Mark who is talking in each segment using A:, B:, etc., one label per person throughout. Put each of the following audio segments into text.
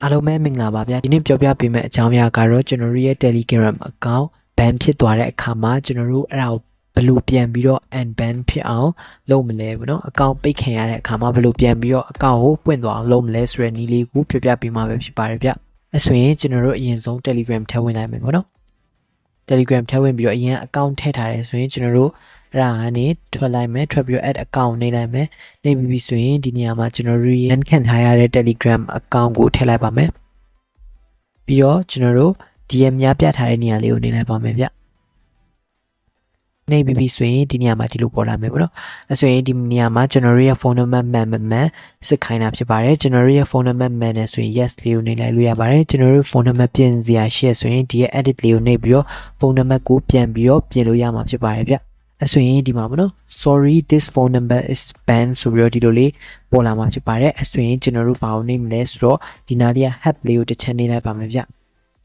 A: အားလုံးပဲမင်္ဂလာပါဗျာဒီနေ့ပြောပြပေးမယ့်အကြောင်းအရာကတော့ကျွန်တော်တို့ရဲ့ Telegram account ban ဖြစ်သွားတဲ့အခါမှာကျွန်တော်တို့အဲ့ဒါကိုဘယ်လိုပြန်ပြီးတော့ unban ဖြစ်အောင်လုပ်မလဲပေါ့နော် account ပိတ်ခံရတဲ့အခါမှာဘယ်လိုပြန်ပြီးတော့ account ကိုပွင့်သွားအောင်လုပ်မလဲဆိုတဲ့နည်းလေးကိုပြောပြပေးမှာပဲဖြစ်ပါတယ်ဗျအဲ့ဆိုရင်ကျွန်တော်တို့အရင်ဆုံး Telegram ထည့်ဝင်လိုက်မယ်ပေါ့နော် Telegram ထည့်ဝင်ပြီးတော့အရင် account ထည့်ထားတယ်ဆိုရင်ကျွန်တော်တို့အဲ့ဒါကနေထွက်လိုက်မယ်ထွက်ပြီးတော့ add account နေလိုက်မယ်နေပြီးဆိုရင်ဒီနေရာမှာကျွန်တော်တို့ရန်ခံထားရတဲ့ Telegram account ကိုထည့်လိုက်ပါမယ်ပြီးတော့ကျွန်တော်တို့ DM များပြထားတဲ့နေရာလေးကိုနေလိုက်ပါမယ်ဗျနေပြီးဆိုရင်ဒီနေရာမှာဒီလိုပေါ်လာမယ်ပေါ့နော်အဲဆိုရင်ဒီနေရာမှာကျွန်တော်တို့ရဲ့ phone number မှန်စစ်ခိုင်းတာဖြစ်ပါတယ်ကျွန်တော်တို့ရဲ့ phone number မှန်တယ်ဆိုရင် yes လေးကိုနေလိုက်လို့ရပါတယ်ကျွန်တော်တို့ phone number ပြင်စရာရှိရဆိုရင်ဒီရဲ့ edit လေးကိုနေပြီးတော့ phone number ကိုပြန်ပြီးတော့ပြင်လို့ရမှာဖြစ်ပါတယ်ဗျအဲဆိုရင်ဒီမှာပေါ့နော် sorry this phone number is banned ဆိုပြီးတော့ဒီလိုလေးပေါ်လာမှာဖြစ်ပါတယ်အဲဆိုရင်ကျွန်တော်တို့ဘာလို့နေမလဲဆိုတော့ဒီနာလေးက help လေးကိုတစ်ချက်နေလိုက်ပါမယ်ဗျ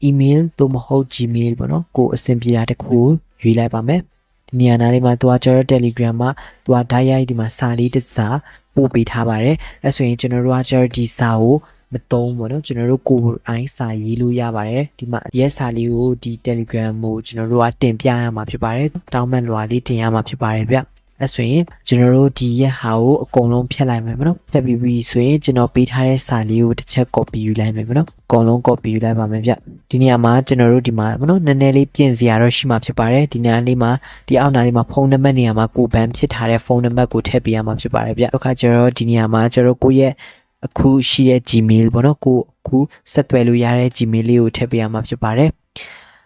A: email သို့မဟုတ် gmail ပေါ့နော်ကိုအဆင်ပြေတာတစ်ခုရွေးလိုက်ပါမယ်ဒီနေရာနားလေးမှာသူကကျွန်တော် Telegram မှာသူက diary ဒီမှာစာလေးတစ်စာပို့ပေးထားပါတယ်အဲဆိုရင်ကျွန်တော်တို့ကကျွန်တော်ဒီစာကိုမသုံးဘူးเนาะကျွန်တော်တို့ကိုယ်အိုင်းစာရေးလို့ရပါတယ်ဒီမှာရဲစာလေးကိုဒီ Telegram ကိုကျွန်တော်တို့ကတင်ပြရမှာဖြစ်ပါတယ်တောင်းပန်လွှာလေးတင်ရမှာဖြစ်ပါတယ်ဗျအဲဆိုရင်ကျွန်တော်တို့ဒီရက်ဟာကိုအကုန်လုံးဖြတ်လိုက်မယ်မနော်ဖြတ်ပြီးပြီဆိုရင်ကျွန်တော်ပေးထားတဲ့စာလေးကိုတစ်ချက် copy ယူလိုက်မယ်မနော်အကုန်လုံး copy ယူလိုက်ပါမယ်ဗျဒီနေရာမှာကျွန်တော်တို့ဒီမှာမနော်နည်းနည်းလေးပြင်စရာတော့ရှိမှာဖြစ်ပါတယ်ဒီနေရာလေးမှာဒီအောက်နားလေးမှာဖုန်းနံပါတ်နေရာမှာကိုဘန်ဖြစ်ထားတဲ့ဖုန်းနံပါတ်ကိုထည့်ပေးရမှာဖြစ်ပါတယ်ဗျအခါကျွန်တော်ဒီနေရာမှာကျွန်တော်ကိုယ့်ရဲ့အခုရှိတဲ့ Gmail ပေါ့နော်ကိုအခုဆက်သွယ်လို့ရတဲ့ Gmail လေးကိုထည့်ပေးရမှာဖြစ်ပါတယ်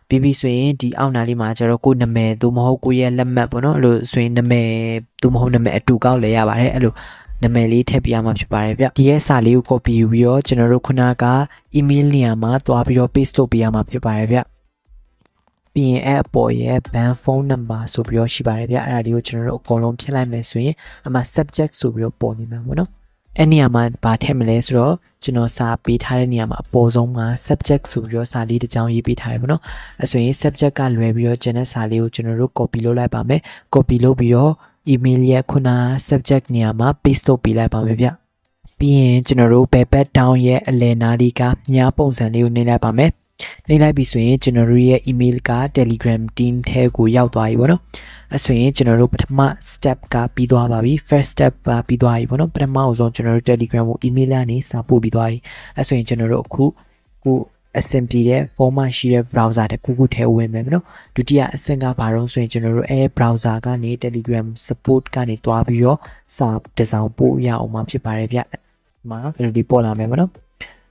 A: ပြီးဆိုရင်ဒီအောက်နားလေးမှာကျတော့ကိုနာမည်သို့မဟုတ်ကိုရဲ့လက်မှတ်ပေါ့နော်အဲ့လိုဆိုရင်နာမည်သို့မဟုတ်နာမည်အတူကောက်လဲရပါတယ်အဲ့လိုနာမည်လေးထည့်ပြရမှာဖြစ်ပါတယ်ဗျဒီရဲ့စာလေးကို copy ယူပြီးတော့ကျွန်တော်တို့ခုနက email နေရာမှာတွားပြီးတော့ paste လုပ်ပေးရမှာဖြစ်ပါတယ်ဗျပြီးရင်အဲ့အပေါ်ရဲ့ ban phone number ဆိုပြီးတော့ရှိပါတယ်ဗျအဲ့ဒါလေးကိုကျွန်တော်တို့အကုန်လုံးဖြည့်လိုက်မယ်ဆိုရင်အမှ subject ဆိုပြီးတော့ပေါ်နေမှာပေါ့နော်အဲ့နေရာမှာဘာထည့်မလဲဆိုတော့ကျွန်တော်စာပေးထားတဲ့နေရာမှာအပေါ်ဆုံးမှာ subject ဆိုပြီးတော့စာလေးတစ်ကြောင်းရေးပေးထားရပါတော့အဲဆိုရင် subject ကလွယ်ပြီးတော့ကျန်တဲ့စာလေးကိုကျွန်တော်တို့ copy လုပ်လိုက်ပါမယ် copy လုပ်ပြီးတော့ email ရဲ့ခုန subject နေရာမှာ paste လုပ်ပေးလိုက်ပါမယ်ဗျပြီးရင်ကျွန်တော်တို့ paper down ရဲ့အလယ်နားလေးကညားပုံစံလေးကိုနှိပ်လိုက်ပါမယ်နှိပ်လိုက်ပြီဆိုရင်ကျွန်တော်တို့ရဲ့ email က Telegram team ထဲကိုရောက်သွားပြီပေါ့နော်အဲဆိုရင်ကျွန်တော်တို့ပထမ step ကပြီးသွားပါပြီ first step ကပြီးသွားပြီပေါ့နော်ပထမအဆုံးကျွန်တော်တို့ Telegram ကို email ကနေစာပို့ပြီးသွားပြီအဲဆိုရင်ကျွန်တော်တို့အခုအဆင်ပြေတဲ့ form မှာရှိတဲ့ browser တစ်ခုခုထဲဝင်မယ်နော်ဒုတိယအဆင့်ကဘာလို့ဆိုရင်ကျွန်တော်တို့အဲ browser ကနေ Telegram support ကနေတွားပြီးတော့စာတစ်စောင်ပို့ရအောင်မှာဖြစ်ပါတယ်ဗျမှာဘယ်လိုဒီပေါ်လာမယ်ပေါ့နော်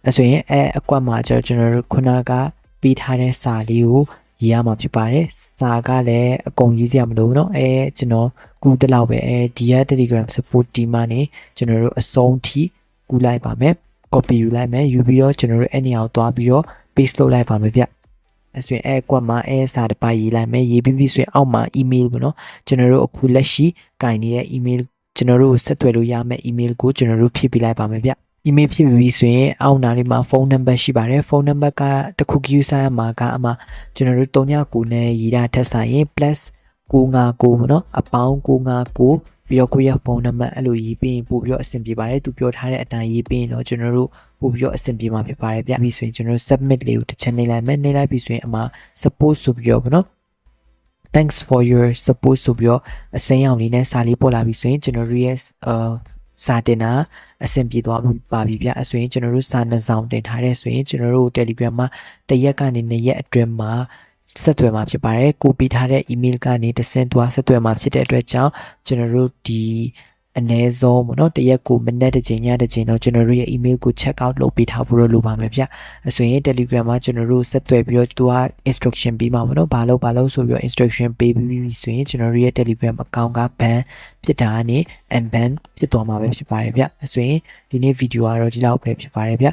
A: အဲဆိုရင်အကွက်မှာကျွန်တော်တို့ခုနကပြီးထားတဲ့စာလေးကိုရေးရမှာဖြစ်ပါတယ်စာကလည်းအကုန်ရေးစရာမလိုဘူးเนาะကျွန်တော်ကူးတလောက်ပဲဒီရ Telegram support team ကနေကျွန်တော်တို့အဆုံးထိကူးလိုက်ပါမယ် copy ယူလိုက်မယ်ယူပြီးတော့ကျွန်တော်တို့အဲ့နေရာကိုတွားပြီးတော့ paste လုပ်လိုက်ပါမယ်ဗျအဲဆိုရင်ကွက်မှာစာတစ်ပါးရေးလိုက်မယ်ရေးပြီးပြီဆိုရင်အောက်မှာ email ပေါ့နော်ကျွန်တော်တို့အခုလက်ရှိကင်နေတဲ့ email ကျွန်တော်တို့ဆက်သွယ်လို့ရမယ့် email ကိုကျွန်တော်တို့ဖြည့်ပေးလိုက်ပါမယ်ဗျemail ဖြစ်ပြီးဆိုရင်အောက်နားလေးမှာ phone number ရှိပါတယ် phone number ကတခု queue ဆိုင်ရမှာကအမှကျွန်တော်တို့39နဲ့ရေးတာထက်ဆိုင်ရင် plus 959ပေါ့နော်အပေါင်း959ပြီးတော့ကိုယ့်ရဲ့ phone number အဲ့လိုရေးပြီးရင်ပို့ပြီးတော့အဆင်ပြေပါတယ်သူပြောထားတဲ့အတိုင်းရေးပြီးရင်တော့ကျွန်တော်တို့ပို့ပြီးတော့အဆင်ပြေမှာဖြစ်ပါတယ်ဗျပြီးဆိုရင်ကျွန်တော်တို့ submit လေးကိုတစ်ချက်နှိပ်လိုက်မယ်နှိပ်လိုက်ပြီးဆိုရင်အမှ support ဆိုပြီးတော့ပေါ့နော် thanks for your support ဆိုပြီးတော့အစိမ်းရောင်လေးနဲ့စာလေးပေါ်လာပြီဆိုရင်ကျွန်တော်တို့ရဲ့စာတင်တာအဆင်ပြေသွားပါပြီဗျအဲဆိုရင်ကျွန်တော်တို့စာနှစ်စောင်တင်ထားတဲ့ဆိုရင်ကျွန်တော်တို့ Telegram မှာတစ်ရက်ကနေ2ရက်အတွင်းမှာဆက်သွယ်မှာဖြစ်ပါတယ်ကိုပေးထားတဲ့ email ကနေတဆင့်သွားဆက်သွယ်မှာဖြစ်တဲ့အတွက်ကြောင့်ကျွန်တော်တို့ဒီအနည်းဆုံးပေါ့နော်တရက်ကိုမိနစ်တစ်ချိန်ညတစ်ချိန်တော့ကျွန်တော်တို့ရဲ့ email ကို check out လုပ်ပေးထားဖို့လိုပါမယ်ဗျအဲဆိုရင် Telegram မှာကျွန်တော်တို့ဆက်သွယ်ပြီးတော့သူက instruction ပေးမှာပေါ့နော်ဘာလို့ဆိုပြီးတော့ instruction ပေးပြီးဆိုရင်ကျွန်တော်တို့ရဲ့ Telegram account က ban ဖြစ်တာကနေ unban ဖြစ်သွားမှာပဲဖြစ်ပါတယ်ဗျအဲဆိုရင်ဒီနေ့ video ကတော့ဒီလောက်ပဲဖြစ်ပါတယ်ဗျ